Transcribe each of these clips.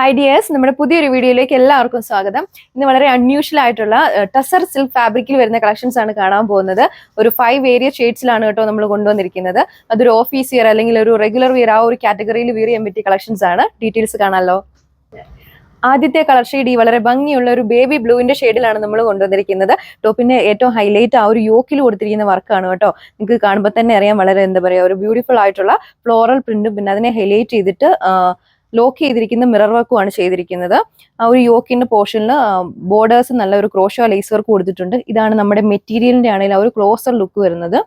Hi dears, നമ്മുടെ പുതിയൊരു വീഡിയോയിലേക്ക് എല്ലാവർക്കും സ്വാഗതം. ഇന്ന് വളരെ അൺയൂഷ്വൽ ആയിട്ടുള്ള ടസർ സിൽക്ക് ഫാബ്രിക്കിൽ വരുന്ന കളക്ഷൻസ് ആണ് കാണാൻ പോകുന്നത്. ഒരു 5 വേരിയസ് ഷെയ്ഡ്സിലാണ് കേട്ടോ നമ്മൾ കൊണ്ടുവന്നിരിക്കുന്നത്. അതൊരു ഓഫീസ് വിയർ അല്ലെങ്കിൽ ഒരു റെഗുലർ വിയർ ആ ഒരു കാറ്റഗറിയിൽ വിയർ ചെയ്യാൻ പറ്റിയ കളക്ഷൻസ് ആണ്. ഡീറ്റെയിൽസ് കാണാമല്ലോ. ആദ്യത്തെ കളർ ഷെയ്ഡ് ഈ വളരെ ഭംഗിയുള്ള ഒരു ബേബി ബ്ലൂവിന്റെ ഷെയ്ഡിലാണ് നമ്മൾ കൊണ്ടുവന്നിരിക്കുന്നത്. ടോപ്പിന്റെ ഏറ്റവും ഹൈലൈറ്റ് ആ ഒരു യോക്കിൽ കൊടുത്തിരിക്കുന്ന വർക്കാണ് കേട്ടോ. നിങ്ങൾക്ക് കാണുമ്പോൾ തന്നെ അറിയാം, വളരെ എന്താ പറയുക, ഒരു ബ്യൂട്ടിഫുൾ ആയിട്ടുള്ള ഫ്ലോറൽ പ്രിന്റും പിന്നെ അതിനെ ഹൈലൈറ്റ് ചെയ്തിട്ട് ലോക്ക് ചെയ്തിരിക്കുന്ന മിറർ വർക്കുമാണ് ചെയ്തിരിക്കുന്നത്. ആ ഒരു യോക്കിന്റെ പോർഷനിൽ ബോർഡേഴ്സ് നല്ല ഒരു ക്രോഷോ ലേസ് വർക്ക് കൊടുത്തിട്ടുണ്ട്. ഇതാണ് നമ്മുടെ മെറ്റീരിയലിന്റെ ആണെങ്കിൽ ആ ഒരു ക്ലോസർ ലുക്ക് വരുന്നത്.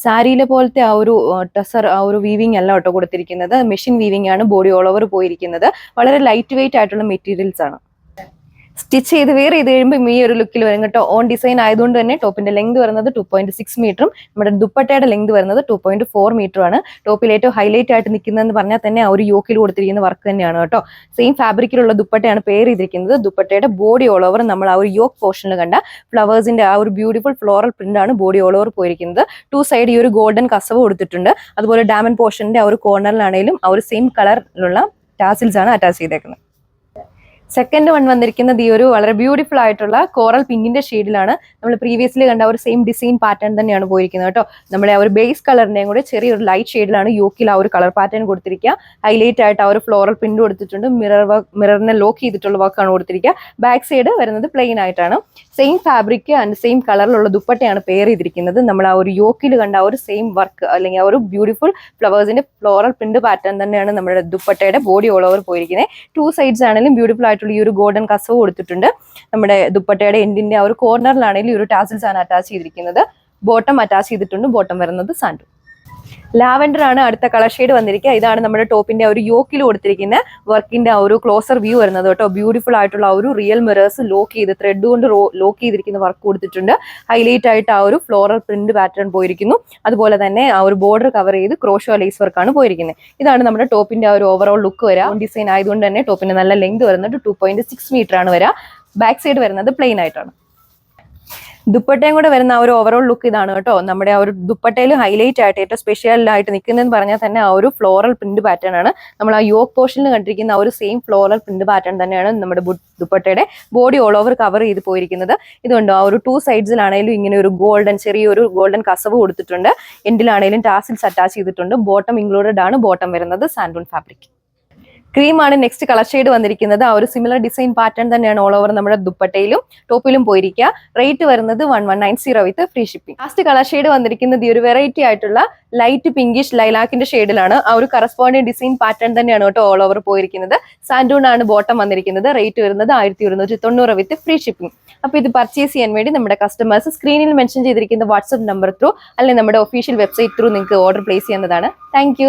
സാരിയിലെ പോലത്തെ ആ ഒരു ടസർ ആ ഒരു വീവിംഗ് അല്ല കേട്ടോ കൊടുത്തിരിക്കുന്നത്. മെഷീൻ വീവിംഗ് ആണ് ബോഡി ഓൾ ഓവർ പോയിരിക്കുന്നത്. വളരെ ലൈറ്റ് വെയിറ്റ് ആയിട്ടുള്ള മെറ്റീരിയൽസ് ആണ്. സ്റ്റിച്ച് ചെയ്ത് വെയർ ചെയ്ത് കഴിയുമ്പോൾ ഈ ഒരു ലുക്കിൽ വരും കേട്ടോ. ഓൺ ഡിസൈൻ ആയതുകൊണ്ട് തന്നെ ടോപ്പിന്റെ ലെങ്ത് വരുന്നത് 2.6 മീറ്ററും നമ്മുടെ ദുപ്പട്ടയുടെ ലെങ്ത് വരുന്നത് 2.4 മീറ്ററുമാണ്. ടോപ്പിൽ ഏറ്റവും ഹൈലൈറ്റ് ആയിട്ട് നിൽക്കുന്നതെന്ന് പറഞ്ഞാൽ തന്നെ ആ ഒരു യോക്കിൽ കൊടുത്തിരിക്കുന്ന വർക്ക് തന്നെയാണ് കേട്ടോ. സെയിം ഫാബ്രിക്കിലുള്ള ദുപ്പട്ടയാണ് പെയർ ചെയ്തിരിക്കുന്നത്. ദുപ്പട്ടയുടെ ബോഡി ഓൾ ഓവർ നമ്മൾ ആ ഒരു യോക്ക് പോർഷനിൽ കണ്ട ഫ്ലവേഴ്സിന്റെ ആ ഒരു ബ്യൂട്ടിഫുൾ ഫ്ലോറൽ പ്രിന്റ് ആണ് ബോഡി ഓൾ ഓവർ പോയിരിക്കുന്നത്. 2 സൈഡ് ഈ ഒരു ഗോൾഡൻ കസവ് കൊടുത്തിട്ടുണ്ട്. അതുപോലെ ഡയമണ്ട് പോർഷന്റെ ആ ഒരു കോർണറിലാണെങ്കിലും ആ ഒരു സെയിം കളറിലുള്ള ടാസിൽസ് ആണ് അറ്റാച്ച് ചെയ്തേക്കുന്നത്. സെക്കൻഡ് വൺ വന്നിരിക്കുന്നത് ഈ ഒരു വളരെ ബ്യൂട്ടിഫുൾ ആയിട്ടുള്ള കോറൽ പിങ്കിന്റെ ഷെയ്ഡിലാണ്. നമ്മൾ പ്രീവിയസ്ലി കണ്ട ഒരു സെയിം ഡിസൈൻ പാറ്റേൺ തന്നെയാണ് പോയിരിക്കുന്നത് കേട്ടോ. നമ്മുടെ ആ ഒരു ബേസ് കളറിന്റെയും കൂടെ ചെറിയൊരു ലൈറ്റ് ഷെയ്ഡിലാണ് യോക്കിൽ ആ ഒരു കളർ പാറ്റേൺ കൊടുത്തിരിക്കുക. ഹൈലൈറ്റ് ആയിട്ട് ആ ഒരു ഫ്ലോറൽ പ്രിന്റ് കൊടുത്തിട്ടുണ്ട്. മിററിനെ ലോക്ക് ചെയ്തിട്ടുള്ള വർക്കാണ് കൊടുത്തിരിക്കുക. ബാക്ക് സൈഡ് വരുന്നത് പ്ലെയിൻ ആയിട്ടാണ്. സെയിം ഫാബ്രിക് ആൻഡ് സെയിം കളറിലുള്ള ദുപ്പട്ടയാണ് പെയർ ചെയ്തിരിക്കുന്നത്. നമ്മൾ ആ ഒരു യോക്കിൽ കണ്ട ആ ഒരു സെയിം വർക്ക് അല്ലെങ്കിൽ ആ ഒരു ബ്യൂട്ടിഫുൾ ഫ്ലവേഴ്സിന്റെ ഫ്ലോറൽ പ്രിന്റ് പാറ്റേൺ തന്നെയാണ് നമ്മുടെ ദുപ്പട്ടയുടെ ബോഡി ഓൾ ഓവർ പോയിരിക്കുന്നത്. 2 സൈഡ്സ് ആണെങ്കിലും ബ്യൂട്ടിഫുൾ ആയിട്ടുള്ള ഈ ഒരു ഗോൾഡൻ കസവ് കൊടുത്തിട്ടുണ്ട്. നമ്മുടെ ദുപ്പട്ടയുടെ എൻഡിന്റെ ആ ഒരു കോർണറിലാണെങ്കിലും ഈ ഒരു ടാസിൽസ് ആണ് അറ്റാച്ച് ചെയ്തിരിക്കുന്നത്. ബോട്ടം അറ്റാച്ച് ചെയ്തിട്ടുണ്ട്. ബോട്ടം വരുന്നത് സാൻഡു. ലാവൻഡർ ആണ് അടുത്ത കളർ ഷെയ്ഡ് വന്നിരിക്കുക. ഇതാണ് നമ്മുടെ ടോപ്പിന്റെ ഒരു യോക്കിൽ കൊടുത്തിരിക്കുന്ന വർക്കിന്റെ ആ ഒരു ക്ലോസർ വ്യൂ വരുന്നത് കേട്ടോ. ബ്യൂട്ടിഫുൾ ആയിട്ടുള്ള ആ ഒരു റിയൽ മിറേഴ്സ് ലോക്ക് ചെയ്ത് ത്രെഡ് കൊണ്ട് ലോക്ക് ചെയ്തിരിക്കുന്ന വർക്ക് കൊടുത്തിട്ടുണ്ട്. ഹൈലൈറ്റ് ആയിട്ട് ആ ഒരു ഫ്ലോറൽ പ്രിന്റ് പാറ്റേൺ പോയിരിക്കുന്നു. അതുപോലെ തന്നെ ആ ഒരു ബോർഡർ കവർ ചെയ്ത് ക്രോഷോ ലേസ് വർക്കാണ് പോയിരിക്കുന്നത്. ഇതാണ് നമ്മുടെ ടോപ്പിന്റെ ആ ഒരു ഓവറോൾ ലുക്ക് വരാം. ഡിസൈൻ ആയതുകൊണ്ട് തന്നെ ടോപ്പിന്റെ നല്ല ലെങ്ത് വരുന്നത് 2.6 മീറ്റർ ആണ് വരാം. ബാക്ക് സൈഡ് വരുന്നത് പ്ലെയിൻ ആയിട്ടാണ്. ദുപ്പട്ടയും കൂടെ വരുന്ന ആ ഒരു ഓവറോൾ ലുക്ക് ഇതാണ് കേട്ടോ. നമ്മുടെ ആ ഒരു ദുപ്പട്ടയിൽ ഹൈലൈറ്റ് ആയിട്ട് ഏറ്റവും സ്പെഷ്യൽ ആയിട്ട് നിൽക്കുന്നതെന്ന് പറഞ്ഞാൽ തന്നെ ആ ഒരു ഫ്ലോറൽ പ്രിന്റ് പാറ്റേൺ ആണ്. നമ്മൾ ആ യോക്ക് പോർഷനിൽ കണ്ടിരിക്കുന്ന ആ ഒരു സെയിം ഫ്ലോറൽ പ്രിന്റ് പാറ്റേൺ തന്നെയാണ് നമ്മുടെ ദുപ്പട്ടയുടെ ബോഡി ഓൾ ഓവർ കവർ ചെയ്ത് പോയിരിക്കുന്നത്. ഇതുകൊണ്ട് ആ ഒരു 2 സൈഡ്സിലാണെങ്കിലും ഇങ്ങനെ ഒരു ചെറിയൊരു ഗോൾഡൻ കസവ് കൊടുത്തിട്ടുണ്ട്. എൻഡിലാണെങ്കിലും ടാസിൽസ് അറ്റാച്ച് ചെയ്തിട്ടുണ്ട്. ബോട്ടം ഇൻക്ലൂഡഡ് ആണ്. ബോട്ടം വരുന്നത് സാൻഡൂൺ ഫാബ്രിക്. ക്രീം ആണ് നെക്സ്റ്റ് കളർ ഷെയ്ഡ് വന്നിരിക്കുന്നത്. ആ ഒരു സിമിലർ ഡിസൈൻ പാറ്റേൺ തന്നെയാണ് ഓൾ ഓവർ നമ്മുടെ ദുപ്പട്ടയിലും ടോപ്പിലും പോയിരിക്കുക. റേറ്റ് വരുന്നത് 1190 വിത്ത് free shipping. Last colour shade വന്നിരിക്കുന്നത് ഈ ഒരു വെറൈറ്റി ആയിട്ടുള്ള ലൈറ്റ് പിങ്കിഷ് ലൈലാക്കിന്റെ ഷെയ്ഡിലാണ്. ആ ഒരു കറസ്പോണ്ടിങ് ഡിസൈൻ പാറ്റേൺ തന്നെയാണ് കേട്ടോ ഓൾ ഓവർ പോയിരിക്കുന്നത്. സാൻഡൂൺ ആണ് ബോട്ടം വന്നിരിക്കുന്നത്. റേറ്റ് വരുന്നത് 1190 വിത്ത് ഫ്രീ ഷിപ്പിംഗ്. അപ്പൊ ഇത് പർച്ചേസ് ചെയ്യാൻ വേണ്ടി നമ്മുടെ കസ്റ്റമേഴ്സ് സ്ക്രീനിൽ മെൻഷൻ ചെയ്തിരിക്കുന്ന വാട്സ്ആപ്പ് നമ്പർ ത്രൂ അല്ലെങ്കിൽ നമ്മുടെ ഒഫീഷ്യൽ വെബ്സൈറ്റ് ത്രൂ നിങ്ങൾക്ക് ഓർഡർ പ്ലേസ് ചെയ്യുന്നതാണ്. താങ്ക്